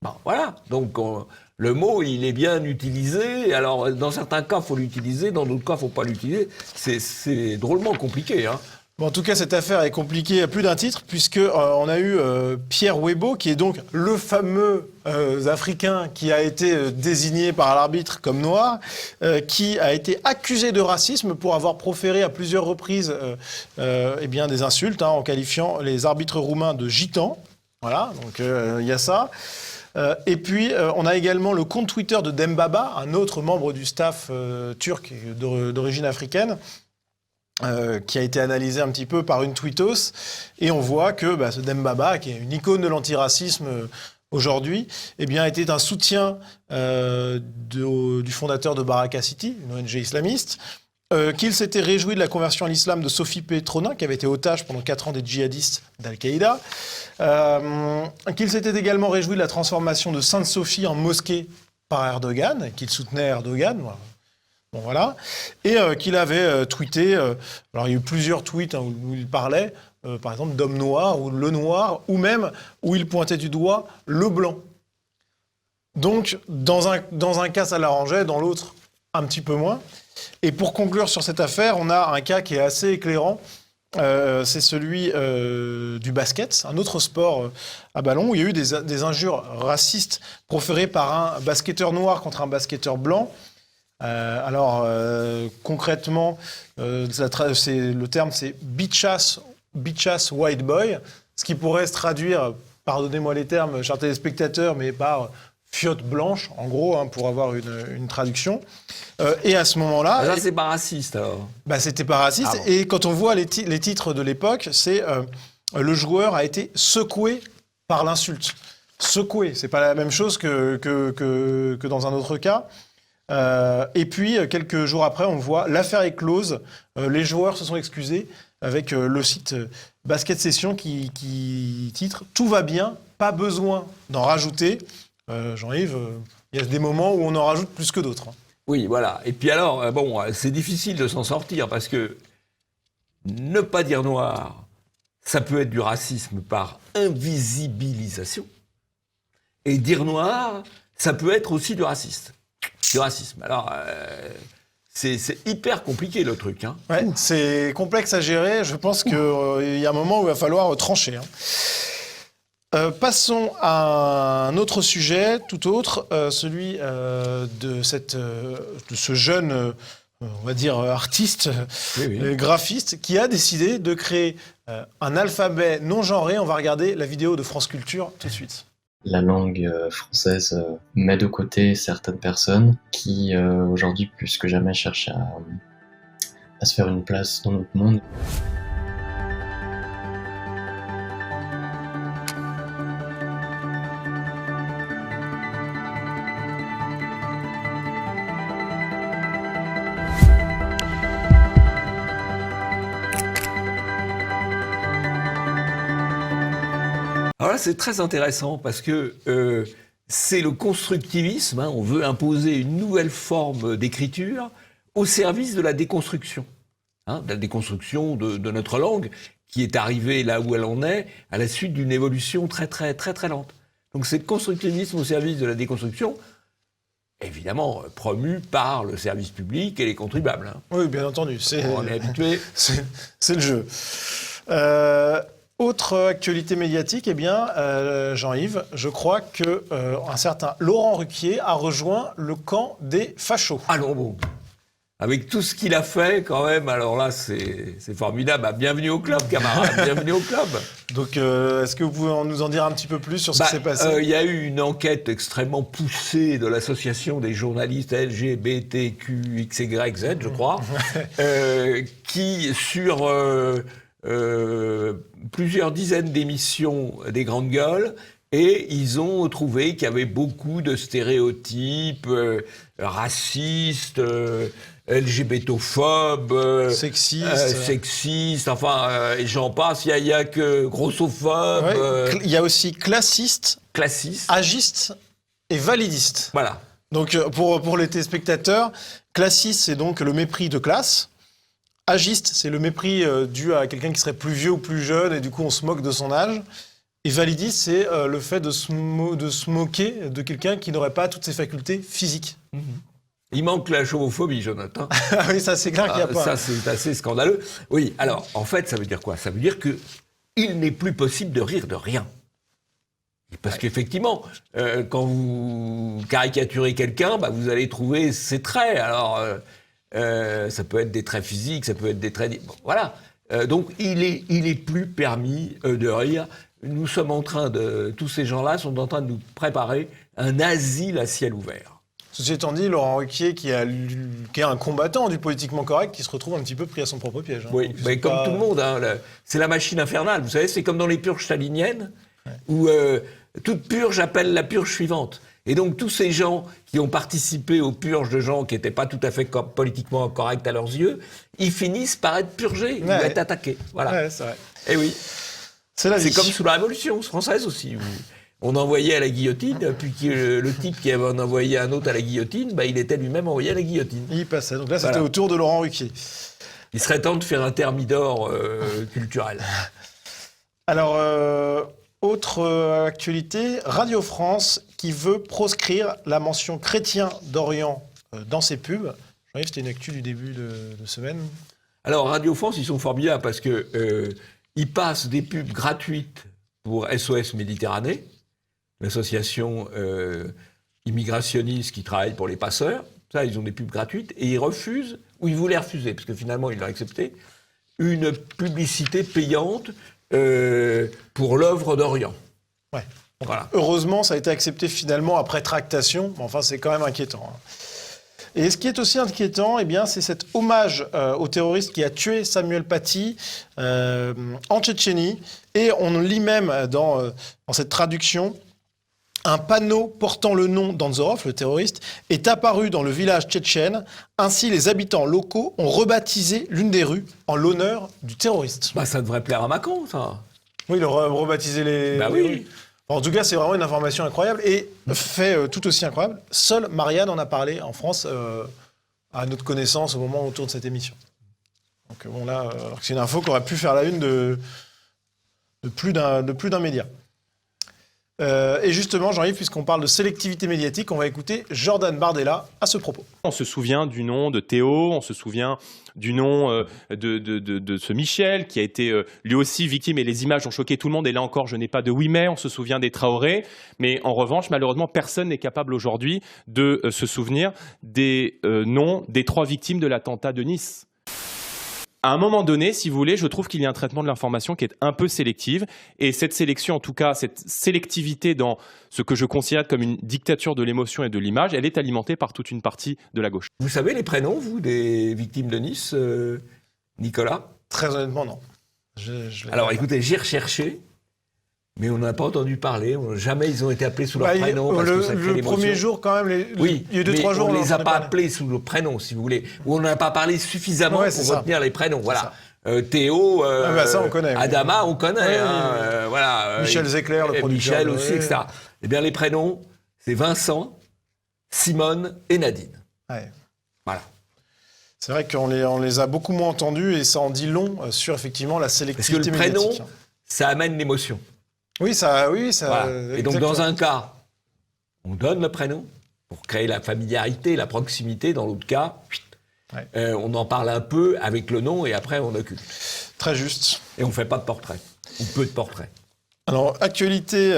Bon, voilà, donc le mot, il est bien utilisé. Alors, dans certains cas, il faut l'utiliser, dans d'autres cas, il ne faut pas l'utiliser. C'est drôlement compliqué, hein. Bon, en tout cas, cette affaire est compliquée à plus d'un titre, puisque on a eu Pierre Webo, qui est donc le fameux Africain qui a été désigné par l'arbitre comme noir, qui a été accusé de racisme pour avoir proféré à plusieurs reprises des insultes, hein, en qualifiant les arbitres roumains de gitans. Voilà, donc il y a ça. Et puis, on a également le compte Twitter de Dembaba, un autre membre du staff turc d'origine africaine, qui a été analysé un petit peu par une tweetos. Et on voit que ce Dembaba, qui est une icône de l'antiracisme aujourd'hui, eh bien, était un soutien du fondateur de Baraka City, une ONG islamiste, qu'il s'était réjoui de la conversion à l'islam de Sophie Petronin, qui avait été otage pendant 4 ans des djihadistes d'Al-Qaïda, qu'il s'était également réjoui de la transformation de Sainte-Sophie en mosquée par Erdogan, qu'il soutenait Erdogan. Bon, voilà. Et qu'il avait tweeté, alors il y a eu plusieurs tweets où il parlait, par exemple, d'homme noir, ou le noir, ou même où il pointait du doigt le blanc. Donc, dans un cas, ça l'arrangeait, dans l'autre, un petit peu moins. Et pour conclure sur cette affaire, on a un cas qui est assez éclairant. C'est celui du basket, un autre sport à ballon, où il y a eu des injures racistes proférées par un basketteur noir contre un basketteur blanc. Concrètement, le terme c'est bitch ass white boy, ce qui pourrait se traduire, pardonnez-moi les termes, chers téléspectateurs, mais par fiotte blanche, en gros, hein, pour avoir une traduction. Et à ce moment-là... Là, c'est pas raciste, alors. C'était pas raciste. Ah bon. Et quand on voit les titres de l'époque, c'est le joueur a été secoué par l'insulte. Secoué, c'est pas la même chose que dans un autre cas. Et puis, quelques jours après, on voit l'affaire est close. Les joueurs se sont excusés avec le site Basket Session qui titre « Tout va bien, pas besoin d'en rajouter ». Jean-Yves, il y a des moments où on en rajoute plus que d'autres. Oui, voilà. Et puis alors, bon, c'est difficile de s'en sortir parce que ne pas dire noir, ça peut être du racisme par invisibilisation. Et dire noir, ça peut être aussi du racisme. Alors, c'est hyper compliqué le truc. Hein. Ouais, c'est complexe à gérer. Je pense qu'il y a un moment où il va falloir trancher. Passons à un autre sujet, tout autre, celui de ce jeune, on va dire, artiste, graphiste, qui a décidé de créer un alphabet non genré. On va regarder la vidéo de France Culture tout de suite. La langue française met de côté certaines personnes qui, aujourd'hui, plus que jamais, cherchent à se faire une place dans notre monde. Alors là, c'est très intéressant parce que c'est le constructivisme. Hein, on veut imposer une nouvelle forme d'écriture au service de la déconstruction. Hein, de la déconstruction de notre langue qui est arrivée là où elle en est à la suite d'une évolution très lente. Donc c'est le constructivisme au service de la déconstruction, évidemment promu par le service public et les contribuables. Hein. Oui, bien entendu. On est habitué. C'est le jeu. Autre actualité médiatique, eh bien, Jean-Yves, je crois qu'un certain Laurent Ruquier a rejoint le camp des fachos. Allons bon. Avec tout ce qu'il a fait, quand même, alors là, c'est formidable. Bienvenue au club, camarade, bienvenue au club. Donc, est-ce que vous pouvez nous en dire un petit peu plus sur ce qui s'est passé ? Il y a eu une enquête extrêmement poussée de l'Association des journalistes LGBTQXYZ, je crois, qui, sur plusieurs dizaines d'émissions des grandes gueules, et ils ont trouvé qu'il y avait beaucoup de stéréotypes racistes, LGBTophobes, sexistes, enfin, et j'en passe, il y a que grossophobes. Ouais, il y a aussi classistes, agistes et validistes. Voilà. Donc, pour les téléspectateurs, classiste, c'est donc le mépris de classe. Agiste, c'est le mépris dû à quelqu'un qui serait plus vieux ou plus jeune, et du coup, on se moque de son âge. Et validiste, c'est le fait de se moquer de quelqu'un qui n'aurait pas toutes ses facultés physiques. Mmh. Il manque la chauvophobie, Jonathan. Oui, ça, c'est clair qu'il n'y a pas. Ça, c'est assez scandaleux. Oui, alors, en fait, ça veut dire quoi ? Ça veut dire qu'il n'est plus possible de rire de rien. Parce qu'effectivement, quand vous caricaturez quelqu'un, vous allez trouver ses traits. Alors, ça peut être des traits physiques, ça peut être des traits... Bon, voilà. Donc, il est plus permis de rire. Nous sommes en train tous ces gens-là sont en train de nous préparer un asile à ciel ouvert. Ceci étant dit, Laurent Ruquier, qui est un combattant du politiquement correct, qui se retrouve un petit peu pris à son propre piège. Hein. Oui, mais comme tout le monde, hein, c'est la machine infernale. Vous savez, c'est comme dans les purges staliniennes, où toute purge appelle la purge suivante. Et donc, tous ces gens qui ont participé aux purges de gens qui n'étaient pas tout à fait politiquement corrects à leurs yeux, ils finissent par être purgés, ou être attaqués. Voilà. Ouais, c'est vrai. Et oui. C'est comme sous la Révolution française aussi. On envoyait à la guillotine, puis le type qui avait envoyé un autre à la guillotine, il était lui-même envoyé à la guillotine. Il passait. Donc là, c'était au tour de Laurent Ruquier. Il serait temps de faire un thermidor culturel. Alors, autre actualité, Radio France qui veut proscrire la mention chrétien d'Orient dans ses pubs. Jean-Yves, c'était une actu du début de semaine. Alors, Radio France, ils sont formidables parce que ils passent des pubs gratuites pour SOS Méditerranée, l'association immigrationniste qui travaille pour les passeurs. Ça, ils ont des pubs gratuites et ils refusent, ou ils voulaient refuser, parce que finalement, ils l'ont accepté, une publicité payante pour l'œuvre d'Orient. Ouais. Voilà. Heureusement, ça a été accepté finalement après tractation, mais enfin, c'est quand même inquiétant. Hein. Et ce qui est aussi inquiétant, eh bien, c'est cet hommage au terroriste qui a tué Samuel Paty en Tchétchénie. Et on lit même dans cette traduction Un panneau portant le nom d'Anzorov, le terroriste, est apparu dans le village tchétchène. Ainsi, les habitants locaux ont rebaptisé l'une des rues en l'honneur du terroriste. Bah, ça devrait plaire à Macron, ça. Oui, il a rebaptisé les Bah les oui. rues. En tout cas, c'est vraiment une information incroyable. Et fait tout aussi incroyable, seule Marianne en a parlé en France à notre connaissance au moment autour de cette émission. Donc bon, là, c'est une info qui aurait pu faire la une de plus d'un média. Et justement, Jean-Yves, puisqu'on parle de sélectivité médiatique, on va écouter Jordan Bardella à ce propos. On se souvient du nom de Théo, on se souvient du nom de ce Michel qui a été lui aussi victime et les images ont choqué tout le monde. Et là encore, je n'ai pas de oui mais, on se souvient des Traoré. Mais en revanche, malheureusement, personne n'est capable aujourd'hui de se souvenir des noms des 3 victimes de l'attentat de Nice. À un moment donné, si vous voulez, je trouve qu'il y a un traitement de l'information qui est un peu sélective. Et cette sélection, en tout cas, cette sélectivité dans ce que je considère comme une dictature de l'émotion et de l'image, elle est alimentée par toute une partie de la gauche. Vous savez les prénoms, vous, des victimes de Nice, Nicolas? Très honnêtement, non. Alors écoutez, j'ai recherché, mais on n'a pas entendu parler. Jamais ils ont été appelés sous leur prénom. Parce que ça crée le l'émotion. premier jour, quand même, Oui, il y a eu 2-3 jours. on ne les a entendait pas parler. appelés sous le prénom, si vous voulez. Ou on n'a pas parlé suffisamment Ouais, pour c'est ça. retenir les prénoms. Voilà. ça. Théo, bah ça, on connaît, oui. Adama, on connaît. Ouais, hein, voilà. Michel Zecler, le producteur. Michel aussi, etc. Eh bien, les prénoms, c'est Vincent, Simone et Nadine. Ouais. Voilà. C'est vrai qu'on les a beaucoup moins entendus et ça en dit long sur effectivement la Parce que sélectivité le prénom, médiatique. ça amène l'émotion. Oui, ça. Voilà. Et donc, exactement. dans un cas, on donne le prénom pour créer la familiarité, la proximité. Dans l'autre cas, Ouais. on en parle un peu avec le nom et après, on occulte. Très juste. Et on ne fait pas de portrait, ou peu de portraits. Alors, actualité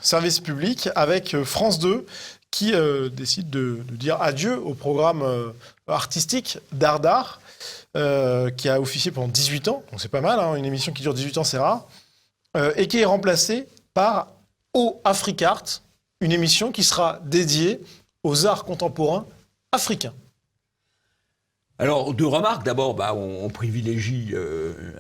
service public avec France 2 qui décide de dire adieu au programme artistique Dardar qui a officié pendant 18 ans. Donc c'est pas mal, hein, une émission qui dure 18 ans, c'est rare. Et qui est remplacée par O Africart, une émission qui sera dédiée aux arts contemporains africains. Alors, 2 remarques. D'abord, on privilégie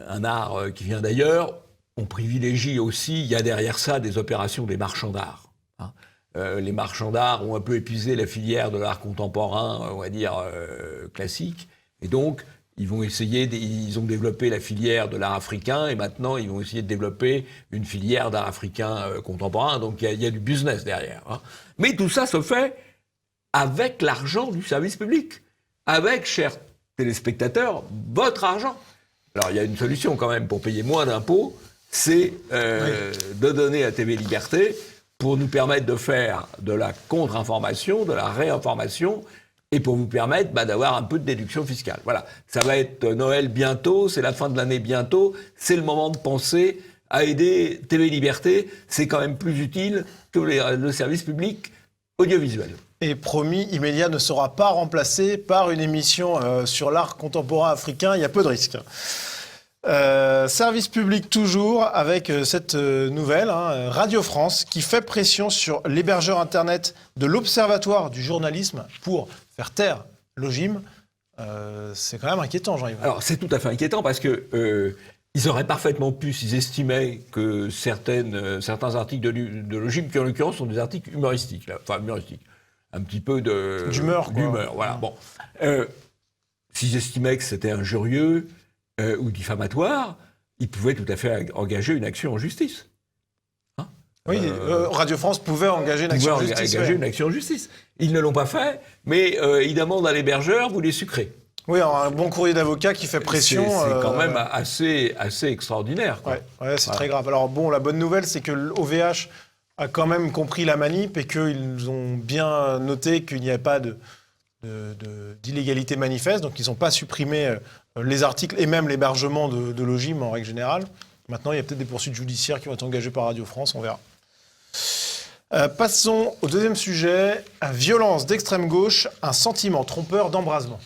un art qui vient d'ailleurs. On privilégie aussi, il y a derrière ça des opérations des marchands d'art. Hein. Les marchands d'art ont un peu épuisé la filière de l'art contemporain, on va dire, classique. Et donc, ils ont développé la filière de l'art africain et maintenant, ils vont essayer de développer une filière d'art africain contemporain. Donc, il y a du business derrière. Hein. Mais tout ça se fait avec l'argent du service public. Avec, chers téléspectateurs, votre argent. Alors, il y a une solution quand même pour payer moins d'impôts, c'est de donner à TV Liberté pour nous permettre de faire de la contre-information, de la réinformation, et pour vous permettre d'avoir un peu de déduction fiscale. Voilà, ça va être Noël bientôt, c'est la fin de l'année bientôt, c'est le moment de penser à aider TV Liberté, c'est quand même plus utile que le service public audiovisuel. Et promis, Imédia ne sera pas remplacé par une émission sur l'art contemporain africain, il y a peu de risques. Service public toujours avec cette nouvelle, hein, Radio France, qui fait pression sur l'hébergeur Internet de l'Observatoire du journalisme pour faire taire l'OGIM. C'est quand même inquiétant, Jean-Yves. Alors, c'est tout à fait inquiétant parce que ils auraient parfaitement pu, s'ils estimaient que certains articles de l'OGIM, qui en l'occurrence sont des articles humoristiques, là, enfin humoristiques, un petit peu d'humeur, quoi. D'humeur, voilà. Bon, s'ils estimaient que c'était injurieux ou diffamatoire, ils pouvaient tout à fait engager une action en justice. Hein oui, Radio France pouvait engager une action en justice. Engager une action en justice. Ils ne l'ont pas fait, mais ils demandent à l'hébergeur, vous les sucrez. Oui, un bon courrier d'avocat qui fait pression. C'est quand même assez extraordinaire. Quoi. Ouais, c'est très grave. Alors bon, la bonne nouvelle, c'est que l'OVH a quand même compris la manip et qu'ils ont bien noté qu'il n'y a pas d'illégalité manifeste. Donc ils n'ont pas supprimé les articles et même l'hébergement de l'OGIM en règle générale. Maintenant, il y a peut-être des poursuites judiciaires qui vont être engagées par Radio France, on verra. Passons au deuxième sujet. Violence d'extrême gauche, un sentiment trompeur d'embrasement.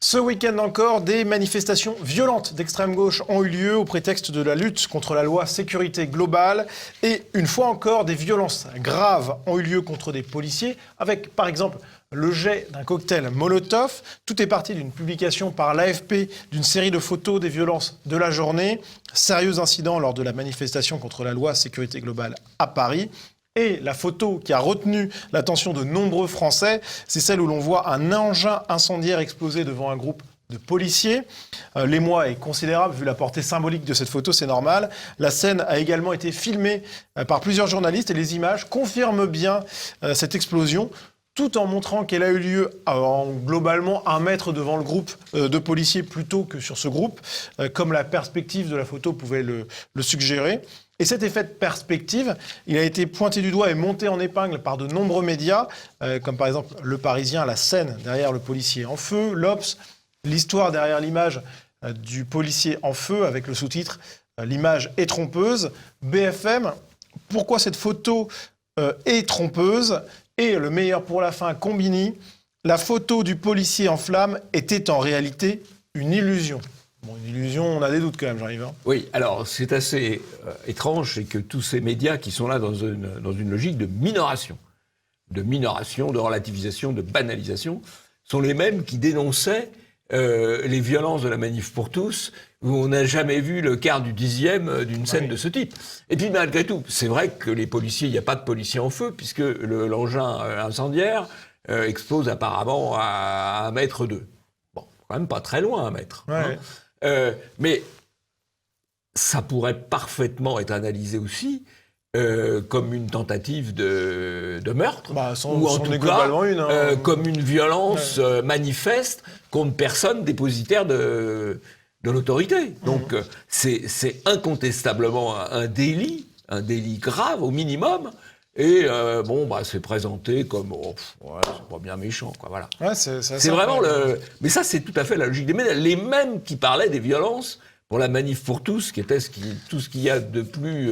Ce week-end encore, des manifestations violentes d'extrême gauche ont eu lieu au prétexte de la lutte contre la loi sécurité globale. Et une fois encore, des violences graves ont eu lieu contre des policiers, avec par exemple le jet d'un cocktail Molotov. Tout est parti d'une publication par l'AFP d'une série de photos des violences de la journée. Sérieux incident lors de la manifestation contre la loi sécurité globale à Paris. Et la photo qui a retenu l'attention de nombreux Français, c'est celle où l'on voit un engin incendiaire exploser devant un groupe de policiers. L'émoi est considérable, vu la portée symbolique de cette photo, c'est normal. La scène a également été filmée par plusieurs journalistes et les images confirment bien cette explosion, tout en montrant qu'elle a eu lieu globalement 1 mètre devant le groupe de policiers plutôt que sur ce groupe, comme la perspective de la photo pouvait le suggérer. Et cet effet de perspective, il a été pointé du doigt et monté en épingle par de nombreux médias, comme par exemple Le Parisien, la scène derrière le policier en feu, l'Obs, l'histoire derrière l'image du policier en feu, avec le sous-titre « L'image est trompeuse », BFM, pourquoi cette photo est trompeuse, et le meilleur pour la fin, Combini, la photo du policier en flammes était en réalité une illusion. Bon, une illusion, on a des doutes quand même, Jean-Yves. Oui, alors c'est assez étrange, c'est que tous ces médias qui sont là dans une logique de minoration, de relativisation, de banalisation, sont les mêmes qui dénonçaient les violences de la manif pour tous, où on n'a jamais vu le quart du dixième d'une scène de ce type. Et puis malgré tout, c'est vrai que les policiers, il n'y a pas de policiers en feu, puisque l'engin incendiaire explose apparemment à 1,2 mètre. Bon, quand même pas très loin, 1 mètre. Ouais. Hein. Mais ça pourrait parfaitement être analysé aussi comme une tentative de meurtre, ou en tout cas comme une violence manifeste contre personne dépositaire de l'autorité. Donc c'est incontestablement un délit grave au minimum. Et c'est présenté comme c'est pas bien méchant, quoi. Voilà. Ouais, c'est vraiment mais ça, c'est tout à fait la logique des médias. Les mêmes qui parlaient des violences pour la manif pour tous, qui était tout ce qu'il y a de plus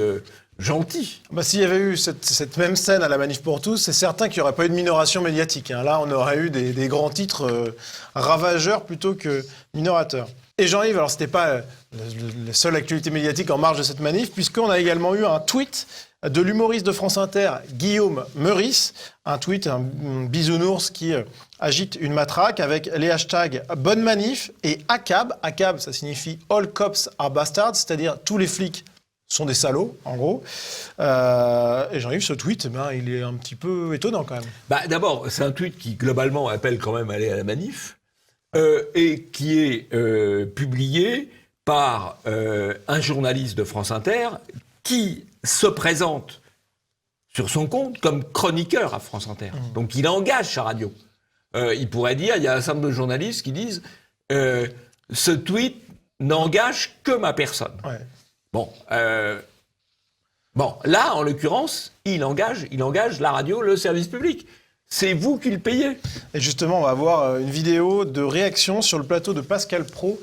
gentil. S'il y avait eu cette même scène à la manif pour tous, c'est certain qu'il n'y aurait pas eu de minoration médiatique. Hein. Là, on aurait eu des grands titres ravageurs plutôt que minorateurs. Et Jean-Yves, alors c'était pas la seule actualité médiatique en marge de cette manif, puisqu'on a également eu un tweet de l'humoriste de France Inter, Guillaume Meurice, un tweet, un bisounours qui agite une matraque avec les hashtags Bonne Manif et ACAB. ACAB, ça signifie All Cops are Bastards, c'est-à-dire tous les flics sont des salauds, en gros. Et Jean-Yves, ce tweet, il est un petit peu étonnant quand même. D'abord, c'est un tweet qui globalement appelle quand même à aller à la manif et qui est publié par un journaliste de France Inter qui se présente sur son compte comme chroniqueur à France Inter. Donc il engage sa radio. Il pourrait dire, il y a un certain nombre de journalistes qui disent ce tweet n'engage que ma personne. Ouais. Là, en l'occurrence, il engage la radio, le service public. C'est vous qui le payez. Et justement, on va voir une vidéo de réaction sur le plateau de Pascal Praud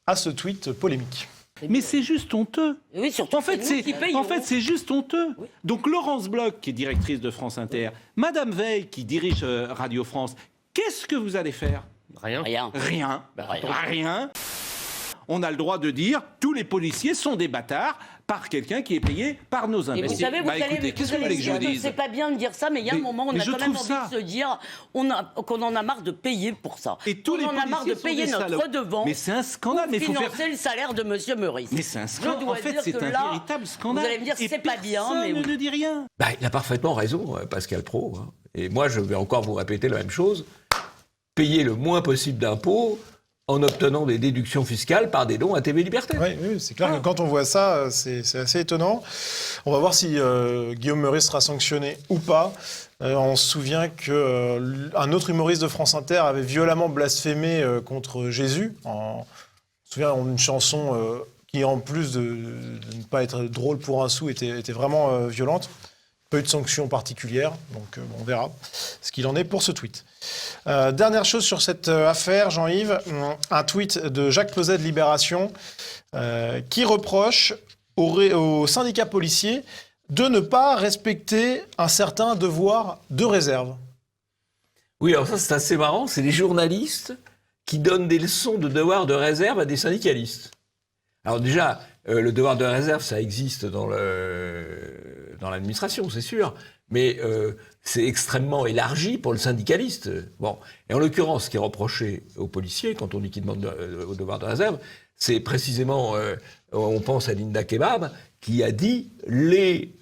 à ce tweet polémique. Mais c'est juste honteux. Oui, surtout en fait, c'est juste honteux. Oui. Donc Laurence Bloch, qui est directrice de France Inter, Madame Veil, qui dirige Radio France, qu'est-ce que vous allez faire ? Rien. Rien. On a le droit de dire tous les policiers sont des bâtards par quelqu'un qui est payé par nos impôts. Et vous savez, écoutez, qu'est-ce que vous voulez que je dise ? C'est pas bien de dire ça, mais il y a un moment où on a quand même envie de se dire qu'on en a marre de payer pour ça. Et tous les policiers en a marre de payer notre redevance. Mais c'est un scandale. Pour financer le salaire de Monsieur Meurice. Mais c'est un scandale. En fait, c'est un véritable scandale. Vous allez me dire que c'est pas bien, mais personne ne dit rien. Il a parfaitement raison, Pascal Praud. Hein. Et moi, je vais encore vous répéter la même chose. Payer le moins possible d'impôts en obtenant des déductions fiscales par des dons à TV Liberté. Oui, c'est clair que quand on voit ça, c'est assez étonnant. On va voir si Guillaume Meurice sera sanctionné ou pas. On se souvient qu'un autre humoriste de France Inter avait violemment blasphémé contre Jésus. On se souvient d'une chanson qui, en plus de ne pas être drôle pour un sou, était vraiment violente. Pas eu de sanction particulière, donc on verra ce qu'il en est pour ce tweet. Dernière chose sur cette affaire, Jean-Yves, un tweet de Jacques Peuzet de Libération qui reproche aux syndicats policiers de ne pas respecter un certain devoir de réserve. Oui, alors ça c'est assez marrant, c'est les journalistes qui donne des leçons de devoir de réserve à des syndicalistes. Alors déjà, le devoir de réserve, ça existe dans l'administration, c'est sûr, mais c'est extrêmement élargi pour le syndicaliste. Bon. Et en l'occurrence, ce qui est reproché aux policiers, quand on dit qu'ils demandent au devoir de réserve, c'est précisément, on pense à Linda Kebab, qui a dit les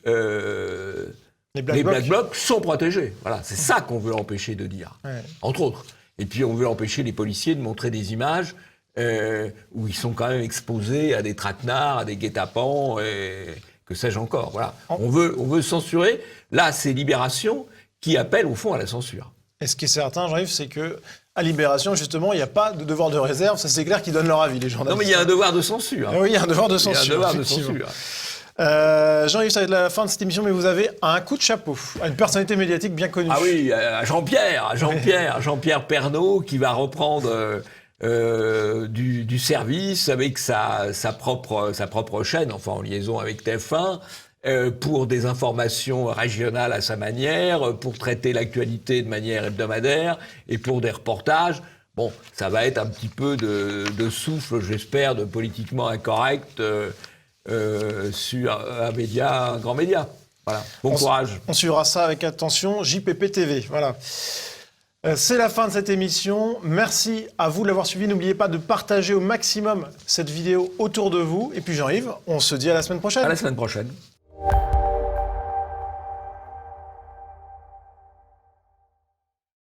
Black Blocs sont protégés. Voilà, c'est ça qu'on veut empêcher de dire, entre autres. Et puis on veut empêcher les policiers de montrer des images où ils sont quand même exposés à des traquenards, à des guet-apens, que sais-je encore. Voilà. On veut censurer. Là, c'est Libération qui appelle au fond à la censure. Et ce qui est certain, Jean-Yves, c'est que à Libération, justement, il n'y a pas de devoir de réserve. Ça, c'est clair qu'ils donnent leur avis, les journalistes. Non, mais il y a un devoir de censure. Oui, il y a un devoir de censure. Il y a un devoir de censure. Jean-Yves, ça va être la fin de cette émission, mais vous avez un coup de chapeau à une personnalité médiatique bien connue. Ah oui, à Jean-Pierre Pernaut, qui va reprendre du service avec sa propre chaîne, enfin en liaison avec TF1, pour des informations régionales à sa manière, pour traiter l'actualité de manière hebdomadaire et pour des reportages. Bon, ça va être un petit peu de souffle, j'espère, de politiquement incorrect sur un grand média. Voilà. Bon courage. On suivra ça avec attention. JPP TV. Voilà. C'est la fin de cette émission. Merci à vous de l'avoir suivi. N'oubliez pas de partager au maximum cette vidéo autour de vous. Et puis Jean-Yves, on se dit à la semaine prochaine. À la semaine prochaine.